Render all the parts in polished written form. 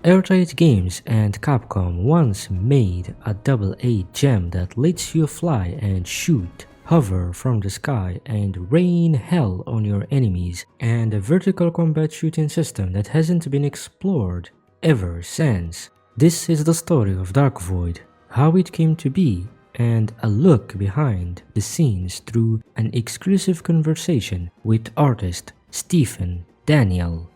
Airtight Games and Capcom once made a AA gem that lets you fly and shoot, hover from the sky and rain hell on your enemies, and a vertical combat shooting system that hasn't been explored ever since. This is the story of Dark Void, how it came to be, and a look behind the scenes through an exclusive conversation with artist Stephen Daniel.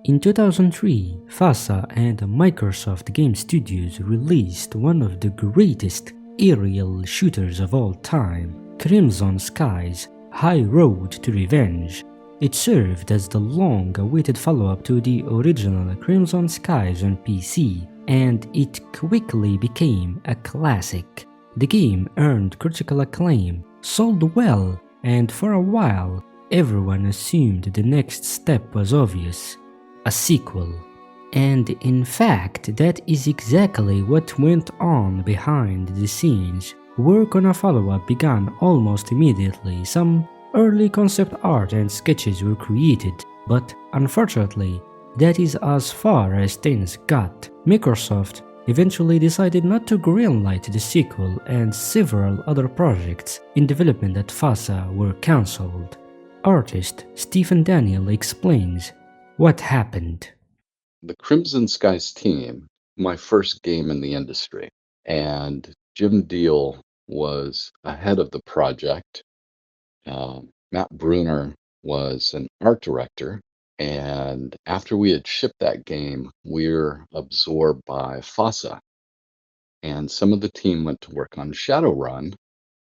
In 2003, FASA and Microsoft Game Studios released one of the greatest aerial shooters of all time, Crimson Skies: High Road to Revenge. It served as the long-awaited follow-up to the original Crimson Skies on PC, and it quickly became a classic. The game earned critical acclaim, sold well, and for a while, everyone assumed the next step was obvious: a sequel. And in fact, that is exactly what went on behind the scenes. Work on a follow-up began almost immediately. Some early concept art and sketches were created, but unfortunately, that is as far as things got. Microsoft eventually decided not to greenlight the sequel, and several other projects in development at FASA were cancelled. Artist Stephen Daniel explains what happened. The Crimson Skies team, my first game in the industry, and Jim Deal was ahead of the project. Matt Bruner was an art director, and after we had shipped that game, we were absorbed by FASA, and some of the team went to work on Shadowrun,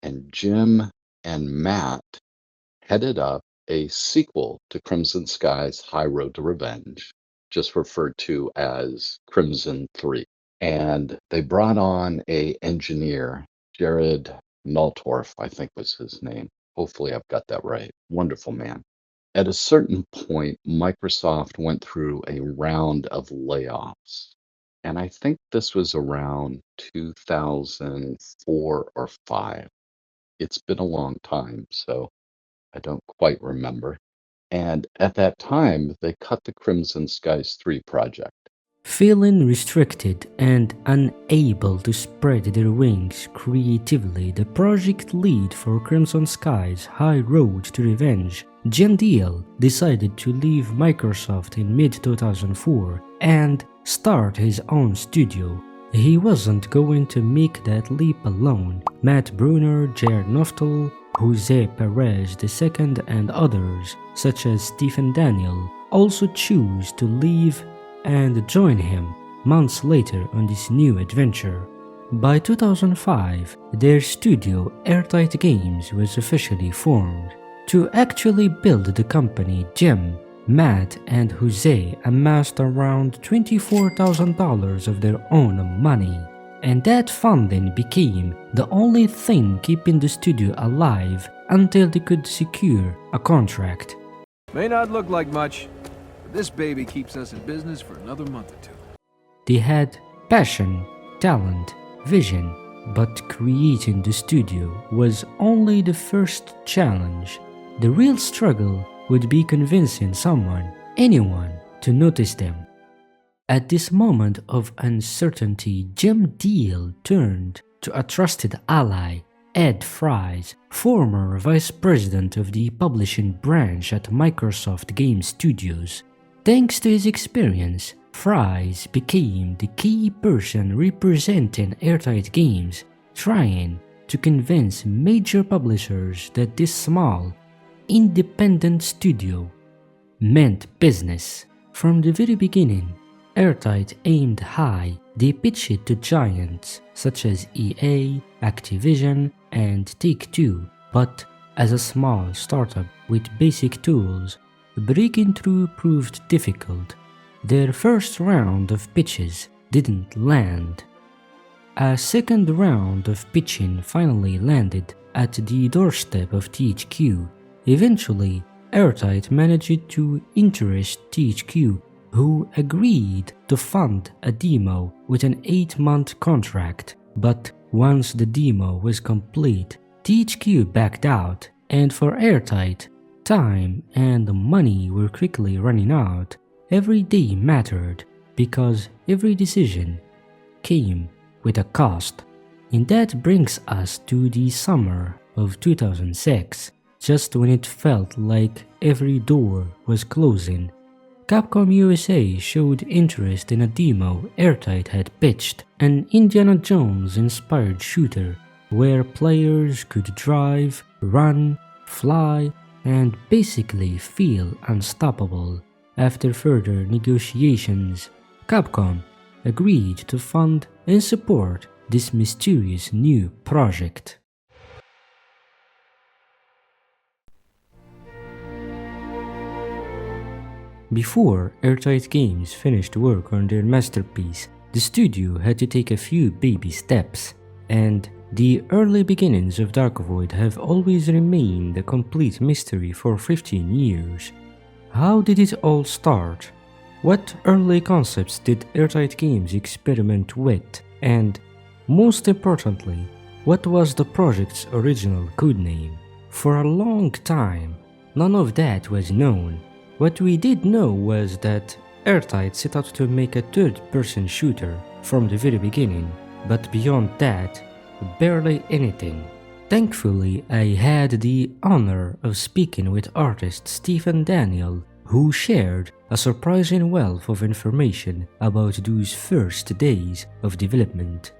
and Jim and Matt headed up a sequel to Crimson Skies: High Road to Revenge, just referred to as Crimson 3. And they brought on an engineer, Jared Naltorf, I think was his name. Hopefully I've got that right. Wonderful man. At a certain point, Microsoft went through a round of layoffs. And I think this was around 2004 or 5. It's been a long time, so I don't quite remember. And at that time, they cut the Crimson Skies 3 project. Feeling restricted and unable to spread their wings creatively, the project lead for Crimson Skies: High Road to Revenge, Jim Deal, decided to leave Microsoft in mid-2004 and start his own studio. He wasn't going to make that leap alone. Matt Bruner, Jared Noftel, Jose Perez II, and others, such as Stephen Daniel, also choose to leave and join him months later on this new adventure. By 2005, their studio Airtight Games was officially formed. To actually build the company, Jim, Matt, and Jose amassed around $24,000 of their own money, and that funding became the only thing keeping the studio alive until they could secure a contract. May not look like much, but this baby keeps us in business for another month or two. They had passion, talent, vision, but creating the studio was only the first challenge. The real struggle would be convincing someone, anyone, to notice them. At this moment of uncertainty, Jim Deal turned to a trusted ally, Ed Fries, former vice president of the publishing branch at Microsoft Game Studios. Thanks to his experience, Fries became the key person representing Airtight Games, trying to convince major publishers that this small, independent studio meant business. From the very beginning, Airtight aimed high. They pitched it to giants such as EA, Activision, and Take-Two, but as a small startup with basic tools, breaking through proved difficult. Their first round of pitches didn't land. A second round of pitching finally landed at the doorstep of THQ. Eventually, Airtight managed to interest THQ, who agreed to fund a demo with an 8-month contract. But once the demo was complete, THQ backed out, and for Airtight, time and money were quickly running out. Every day mattered because every decision came with a cost. And that brings us to the summer of 2006, just when it felt like every door was closing. Capcom USA showed interest in a demo Airtight had pitched, an Indiana Jones-inspired shooter where players could drive, run, fly, and basically feel unstoppable. After further negotiations, Capcom agreed to fund and support this mysterious new project. Before Airtight Games finished work on their masterpiece, the studio had to take a few baby steps, and the early beginnings of Dark Void have always remained a complete mystery for 15 years. How did it all start? What early concepts did Airtight Games experiment with? And, most importantly, what was the project's original codename? For a long time, none of that was known. What we did know was that Airtight set out to make a third-person shooter from the very beginning, but beyond that, barely anything. Thankfully, I had the honor of speaking with artist Stephen Daniel, who shared a surprising wealth of information about those first days of development.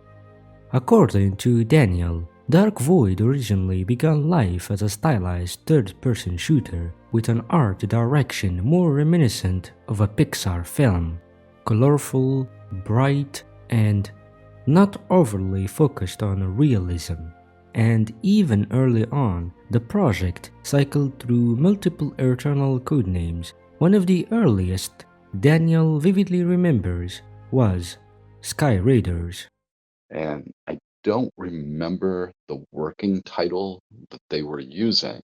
According to Daniel, Dark Void originally began life as a stylized third-person shooter with an art direction more reminiscent of a Pixar film, colorful, bright, and not overly focused on realism. And even early on, the project cycled through multiple Eternal codenames. One of the earliest Daniel vividly remembers was Sky Raiders. And I don't remember the working title that they were using,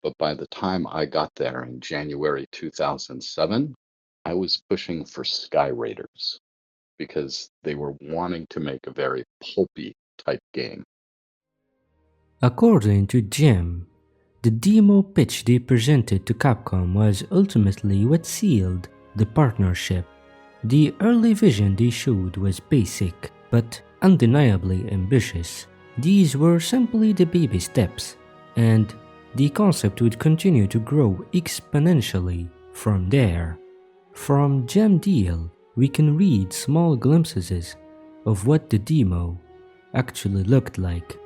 but by the time I got there in January 2007, I was pushing for Sky Raiders because they were wanting to make a very pulpy type game. According to Jim, the demo pitch they presented to Capcom was ultimately what sealed the partnership. The early vision they showed was basic, but undeniably ambitious. These were simply the baby steps, and the concept would continue to grow exponentially from there. From Jam Deal, we can read small glimpses of what the demo actually looked like.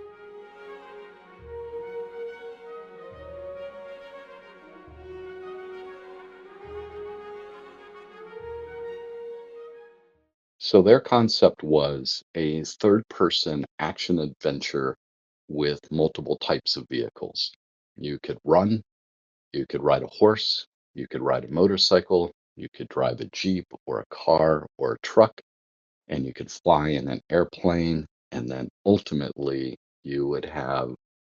So their concept was a third-person action-adventure with multiple types of vehicles. You could run, you could ride a horse, you could ride a motorcycle, you could drive a Jeep or a car or a truck, and you could fly in an airplane, and then ultimately you would have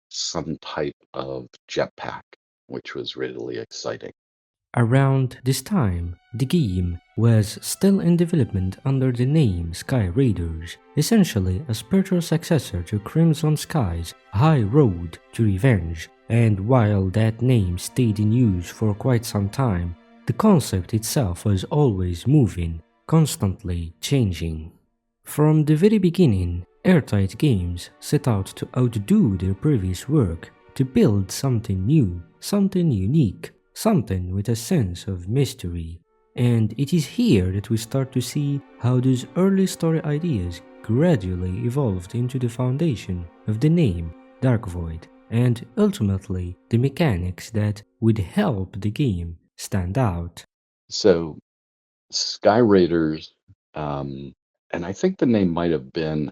some type of jetpack, which was really exciting. Around this time, the game was still in development under the name Sky Raiders, essentially a spiritual successor to Crimson Sky's High Road to Revenge, and while that name stayed in use for quite some time, the concept itself was always moving, constantly changing. From the very beginning, Airtight Games set out to outdo their previous work, to build something new, something unique, something with a sense of mystery. And it is here that we start to see how those early story ideas gradually evolved into the foundation of the name Dark Void, and ultimately the mechanics that would help the game stand out. So Sky Raiders, and I think the name might have been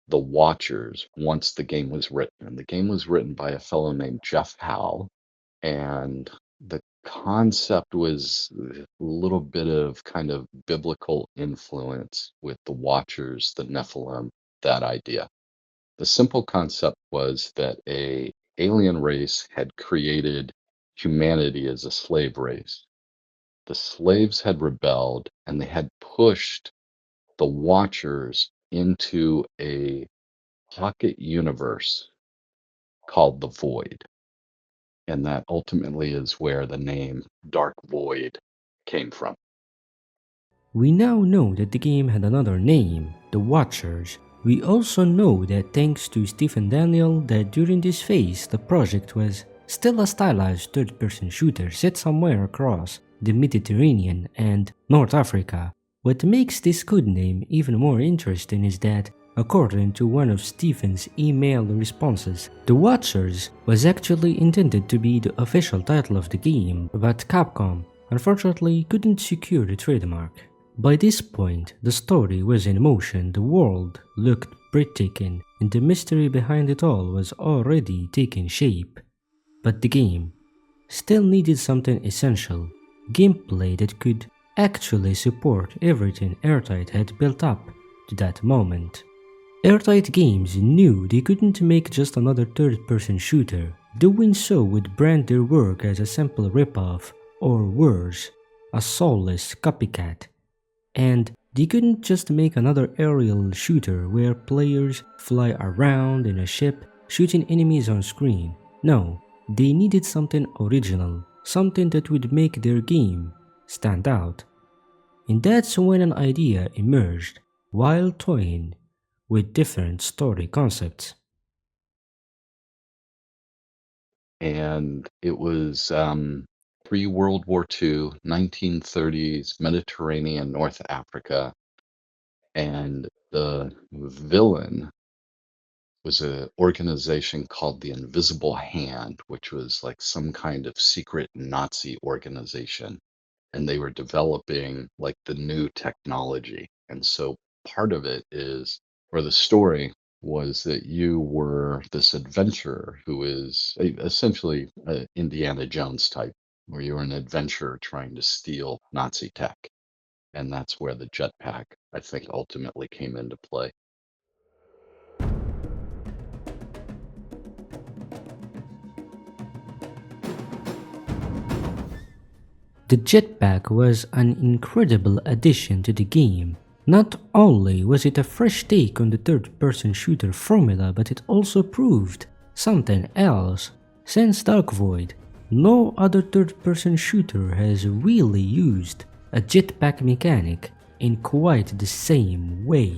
The Watchers once the game was written. And the game was written by a fellow named Jeff Howe, and the concept was a little bit of kind of biblical influence with the Watchers, the Nephilim, that idea. The simple concept was that a alien race had created humanity as a slave race. The slaves had rebelled and they had pushed the Watchers into a pocket universe called the Void. And that ultimately is where the name Dark Void came from. We now know that the game had another name, The Watchers. We also know that thanks to Stephen Daniel that during this phase the project was still a stylized third-person shooter set somewhere across the Mediterranean and North Africa. What makes this codename even more interesting is that, according to one of Stephen's email responses, The Watchers was actually intended to be the official title of the game, but Capcom unfortunately couldn't secure the trademark. By this point, the story was in motion, the world looked breathtaking, and the mystery behind it all was already taking shape. But the game still needed something essential, gameplay that could actually support everything Airtight had built up to that moment. Airtight Games knew they couldn't make just another third-person shooter. Doing so would brand their work as a simple ripoff, or worse, a soulless copycat. And they couldn't just make another aerial shooter where players fly around in a ship shooting enemies on screen. No, they needed something original, something that would make their game stand out. And that's when an idea emerged while toying with different story concepts. And it was pre-World War II, 1930s, Mediterranean, North Africa. And the villain was an organization called the Invisible Hand, which was like some kind of secret Nazi organization. And they were developing like the new technology. And so part of it is, or the story was that you were this adventurer who is essentially an Indiana Jones type, where you were an adventurer trying to steal Nazi tech. And that's where the jetpack, I think, ultimately came into play. The jetpack was an incredible addition to the game. Not only was it a fresh take on the third-person shooter formula, but it also proved something else. Since Dark Void, no other third-person shooter has really used a jetpack mechanic in quite the same way.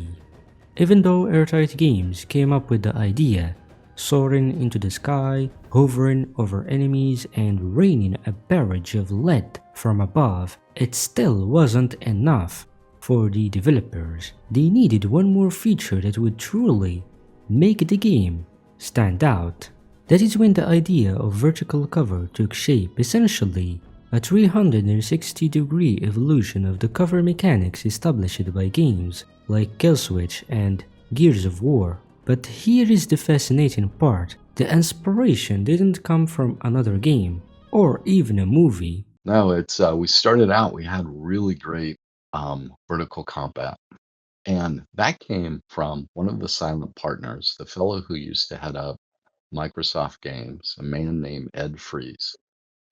Even though Airtight Games came up with the idea, soaring into the sky, hovering over enemies, and raining a barrage of lead from above, it still wasn't enough for the developers. They needed one more feature that would truly make the game stand out. That is when the idea of vertical cover took shape, essentially a 360-degree evolution of the cover mechanics established by games like Killswitch and Gears of War. But here is the fascinating part: the inspiration didn't come from another game, or even a movie. No, it's we started out, we had really great vertical combat. And that came from one of the silent partners, the fellow who used to head up Microsoft Games, a man named Ed Freeze.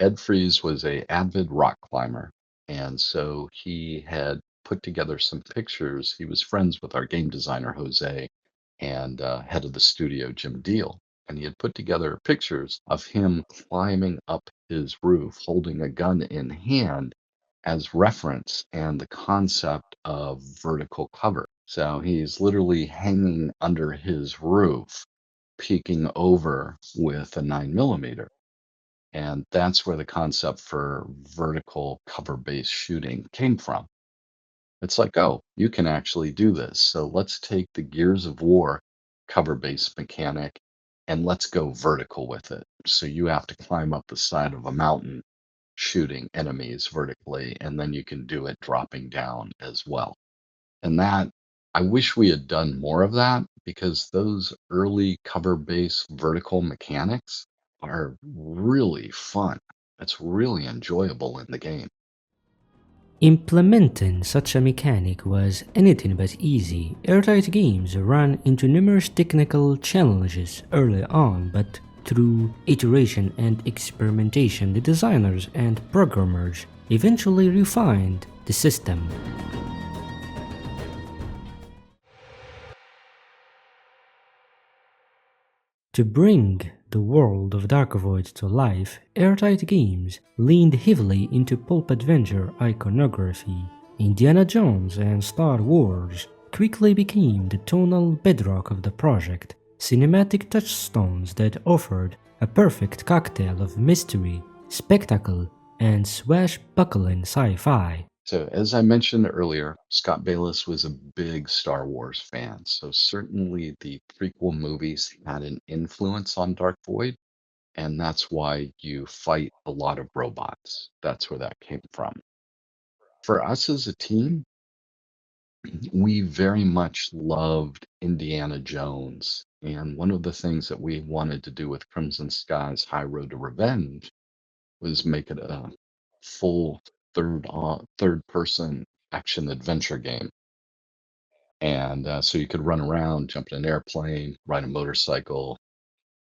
Ed Freeze was a avid rock climber, and so he had put together some pictures. He was friends with our game designer Jose and head of the studio Jim Deal, and he had put together pictures of him climbing up his roof, holding a gun in hand as reference and the concept of vertical cover. So he's literally hanging under his roof, peeking over with a 9mm. And that's where the concept for vertical cover based shooting came from. It's like, oh, you can actually do this. So let's take the Gears of War cover based mechanic and let's go vertical with it. So you have to climb up the side of a mountain shooting enemies vertically, and then you can do it dropping down as well. And that, I wish we had done more of that, because those early cover based vertical mechanics are really fun. that's really enjoyable in the game. Implementing such a mechanic was anything but easy. Airtight Games ran into numerous technical challenges early on, but through iteration and experimentation, the designers and programmers eventually refined the system. To bring the world of Dark Void to life, Airtight Games leaned heavily into pulp adventure iconography. Indiana Jones and Star Wars quickly became the tonal bedrock of the project, cinematic touchstones that offered a perfect cocktail of mystery, spectacle, and swashbuckling sci-fi. So, as I mentioned earlier, Scott Bayless was a big Star Wars fan. So, certainly the prequel movies had an influence on Dark Void, and that's why you fight a lot of robots. That's where that came from. For us as a team, we very much loved Indiana Jones. And one of the things that we wanted to do with Crimson Sky's High Road to Revenge was make it a full third person action adventure game. And so you could run around, jump in an airplane, ride a motorcycle,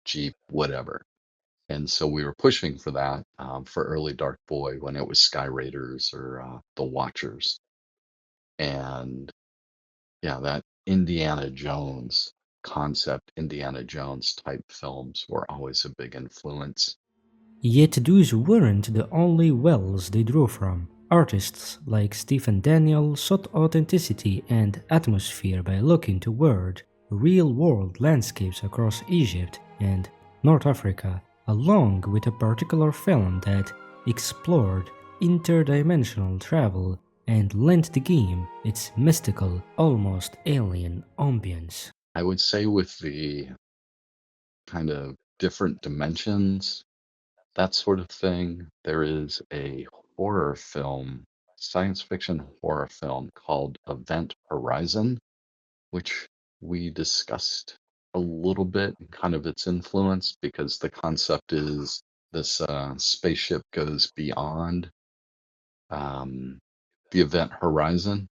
Jeep, whatever. And so we were pushing for that for early Dark Void when it was Sky Raiders or The Watchers. And yeah, that Indiana Jones concept, Indiana Jones type films were always a big influence. Yet those weren't the only wells they drew from. Artists like Stephen Daniel sought authenticity and atmosphere by looking toward real-world landscapes across Egypt and North Africa, along with a particular film that explored interdimensional travel and lent the game its mystical, almost alien ambience. I would say with the kind of different dimensions, that sort of thing, there is a horror film, science fiction horror film called Event Horizon, which we discussed a little bit, kind of its influence, because the concept is this spaceship goes beyond um, the event horizon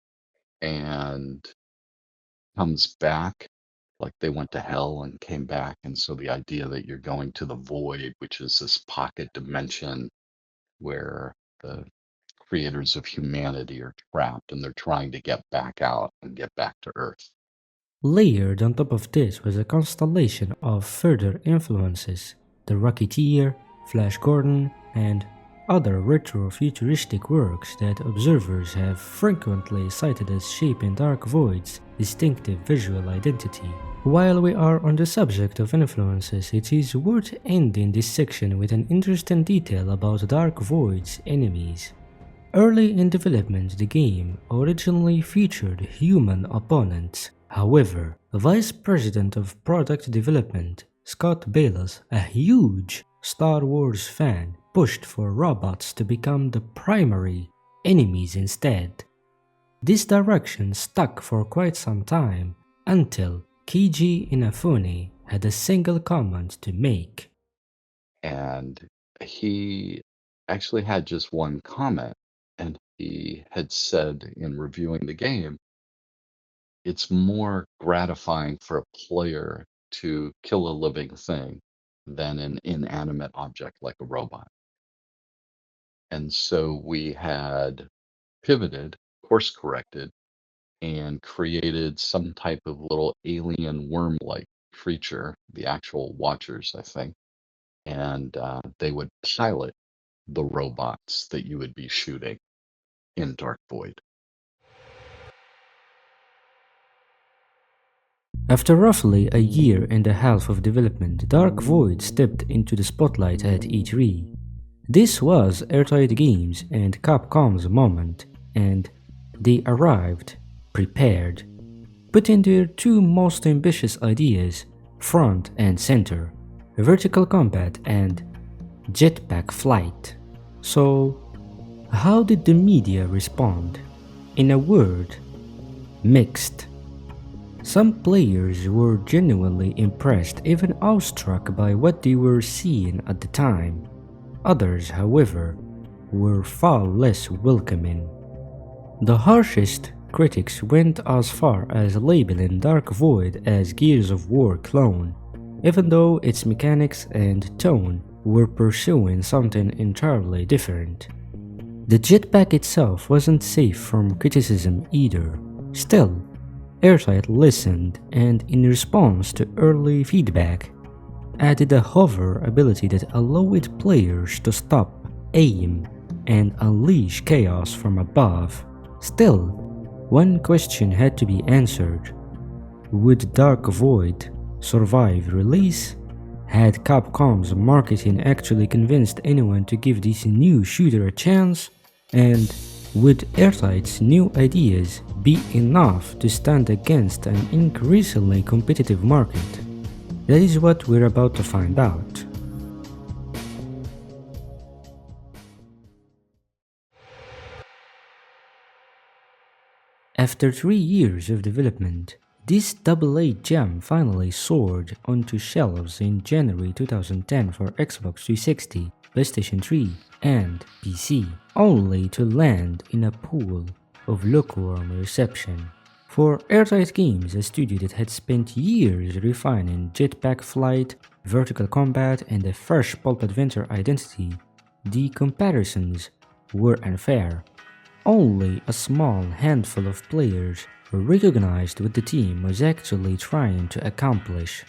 and comes back like they went to hell and came back. And so the idea that you're going to the void, which is this pocket dimension where the creators of humanity are trapped and they're trying to get back out and get back to Earth. Layered on top of this was a constellation of further influences: The Rocketeer, Flash Gordon, and other retro-futuristic works that observers have frequently cited as shaping Dark Void's distinctive visual identity. While we are on the subject of influences, it is worth ending this section with an interesting detail about Dark Void's enemies. Early in development, the game originally featured human opponents. However, Vice President of Product Development, Scott Bayless, a huge Star Wars fan, pushed for robots to become the primary enemies instead. This direction stuck for quite some time until Keiji Inafune had a single comment to make. And he actually had just one comment, and he had said in reviewing the game, it's more gratifying for a player to kill a living thing than an inanimate object like a robot. And so we had pivoted, course corrected, and created some type of little alien worm-like creature, the actual Watchers, I think. And they would pilot the robots that you would be shooting in Dark Void. After roughly a year and a half of development, Dark Void stepped into the spotlight at E3. This was Airtight Games and Capcom's moment, and they arrived prepared, putting their two most ambitious ideas front and center: vertical combat and jetpack flight. So, how did the media respond? In a word, mixed. Some players were genuinely impressed, even awestruck by what they were seeing at the time. Others, however, were far less welcoming. The harshest critics went as far as labeling Dark Void as Gears of War clone, even though its mechanics and tone were pursuing something entirely different. The jetpack itself wasn't safe from criticism either. Still, Airtight listened and, in response to early feedback, added a hover ability that allowed players to stop, aim, and unleash chaos from above. Still, one question had to be answered. Would Dark Void survive release? Had Capcom's marketing actually convinced anyone to give this new shooter a chance? And would Airtight's new ideas be enough to stand against an increasingly competitive market? That is what we're about to find out. After 3 years of development, this AA gem finally soared onto shelves in January 2010 for Xbox 360, PlayStation 3, and PC, only to land in a pool of lukewarm reception. For Airtight Games, a studio that had spent years refining jetpack flight, vertical combat, and a fresh pulp adventure identity, the comparisons were unfair. Only a small handful of players recognized what the team was actually trying to accomplish.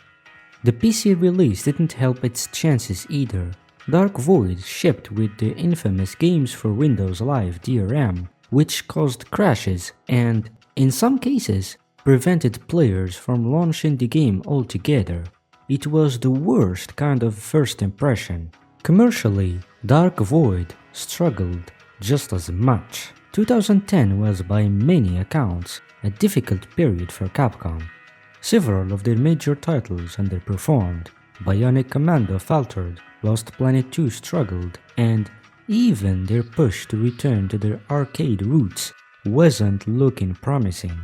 The PC release didn't help its chances either. Dark Void shipped with the infamous Games for Windows Live DRM, which caused crashes and, in some cases, prevented players from launching the game altogether. It was the worst kind of first impression. Commercially, Dark Void struggled just as much. 2010 was by many accounts a difficult period for Capcom. Several of their major titles underperformed, Bionic Commando faltered, Lost Planet 2 struggled, and even their push to return to their arcade roots wasn't looking promising.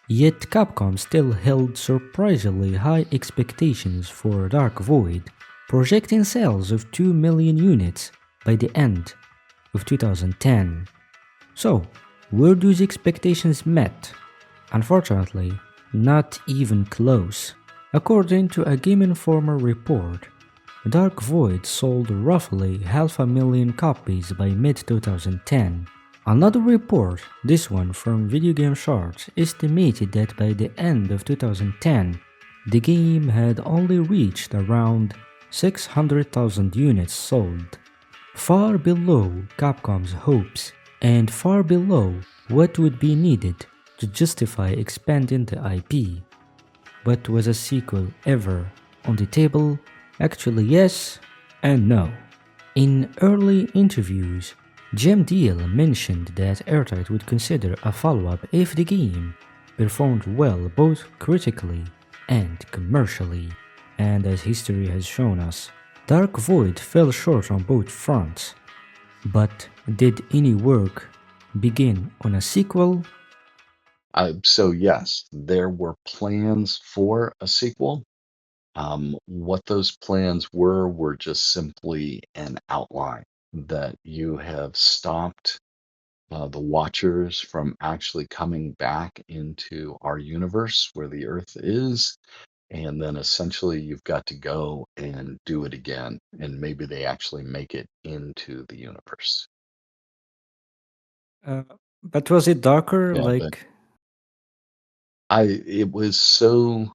Yet Capcom still held surprisingly high expectations for Dark Void, projecting sales of 2 million units by the end of 2010. So, were those expectations met? Unfortunately, not even close. According to a Game Informer report, Dark Void sold roughly 500,000 copies by mid-2010. Another report, this one from Video Game Charts, estimated that by the end of 2010, the game had only reached around 600,000 units sold, far below Capcom's hopes and far below what would be needed to justify expanding the IP. But was a sequel ever on the table? Actually yes and no. In early interviews, Jim Deal mentioned that Airtight would consider a follow-up if the game performed well both critically and commercially, and as history has shown us, Dark Void fell short on both fronts. But did any work begin on a sequel? So yes, there were plans for a sequel. What those plans were just simply an outline that you have stopped the Watchers from actually coming back into our universe where the Earth is, and then essentially you've got to go and do it again, and maybe they actually make it into the universe. Uh, but was it darker? Yeah, but Like, it was so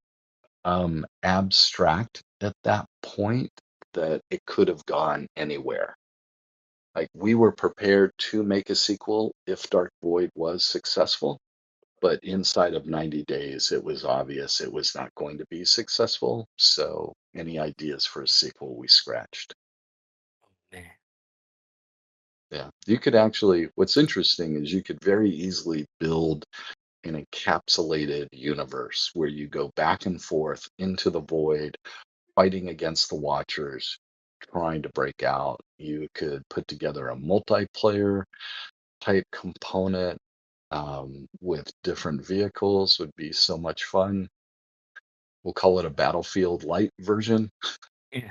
abstract at that point that it could have gone anywhere. Like we were prepared to make a sequel if Dark Void was successful, but inside of 90 days, it was obvious it was not going to be successful. So any ideas for a sequel we scratched. man. Yeah, you could actually, what's interesting is you could very easily build an encapsulated universe where you go back and forth into the void, fighting against the Watchers, trying to break out. You could put together a multiplayer type component with different vehicles, would be so much fun. We'll call it a Battlefield Light version. Yeah.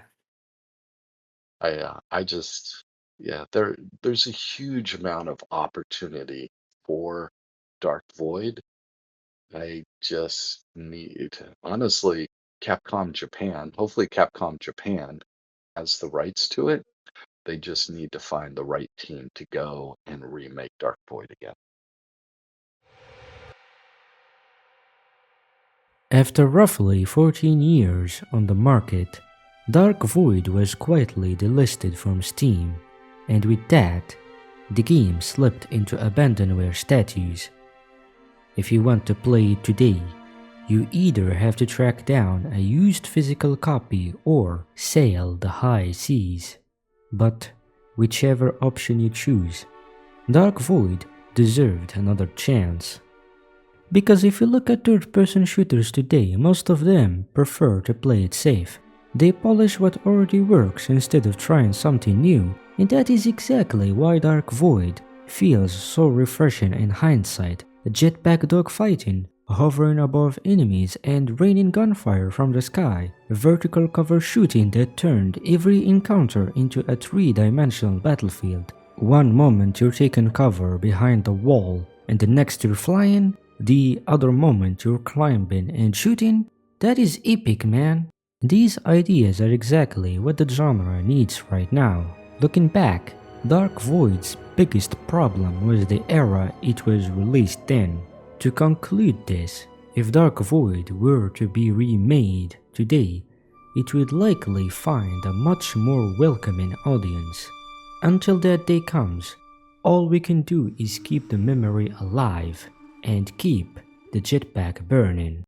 I just, yeah, there's a huge amount of opportunity for Dark Void. I just need, honestly, Capcom Japan, hopefully Capcom Japan has the rights to it. They just need to find the right team to go and remake Dark Void again. After roughly 14 years on the market, Dark Void was quietly delisted from Steam, and with that, the game slipped into abandonware status. If you want to play it today, you either have to track down a used physical copy or sail the high seas. But whichever option you choose, Dark Void deserved another chance. Because if you look at third-person shooters today, most of them prefer to play it safe. They polish what already works instead of trying something new, and that is exactly why Dark Void feels so refreshing in hindsight. Jetpack dogfighting, hovering above enemies and raining gunfire from the sky, vertical cover shooting that turned every encounter into a three-dimensional battlefield. One moment you're taking cover behind the wall, and the next you're flying, the other moment you're climbing and shooting. That is epic, man. These ideas are exactly what the genre needs right now. Looking back, Dark Void's biggest problem was the era it was released in. To conclude this, if Dark Void were to be remade today, it would likely find a much more welcoming audience. Until that day comes, all we can do is keep the memory alive and keep the jetpack burning.